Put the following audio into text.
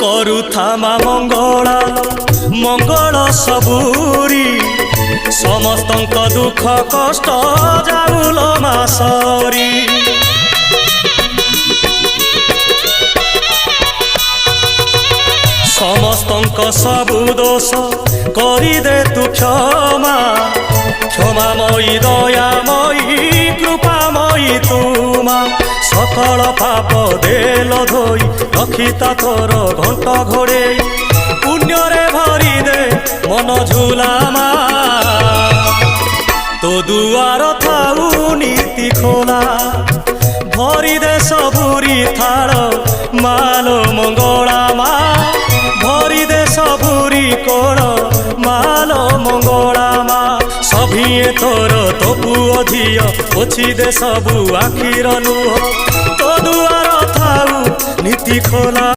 କରୁଥାମା ମଙ୍ଗଳା ମଙ୍ଗଳ ସବୁରି ସମସ୍ତଙ୍କ ଦୁଃଖ କଷ୍ଟ ଯାଉଲ ମା ସରି। ସମସ୍ତଙ୍କ ସବୁ ଦୋଷ କରିଦେ ତୁ କ୍ଷମା କ୍ଷମାମୟୀ ଦୟାମୟୀ କୃପାମୟୀ ତୁମା ସକଳ ପାପ ଦେଲ ଧୋଇ ରଖିତା ତୋର ଘଣ୍ଟ ଘୋଡ଼େଇ ପୁଣ୍ୟରେ ଭରି ଦେ ମନ ଝୁଲାମା ତୋ ଦୁଆର ଥାଉ ନୀତି ଖୋଲା ଭରି ଦେ ସବୁରି ଥାଳ ମାଲୋ ମଙ୍ଗଳା ମା ଭରି ଦେ ସବୁରି କୋଳ ମାଲୋ ମଙ୍ଗଳା ମା ସଭିଏ ତୋର ତୋ ପୁଅ ଝିଅ ପୋଛି ଦେ ସବୁ ଆଖିର ଲୁହ ତୋ ଦୁଆର ଥାଉ ନୀତି ଖୋଲା।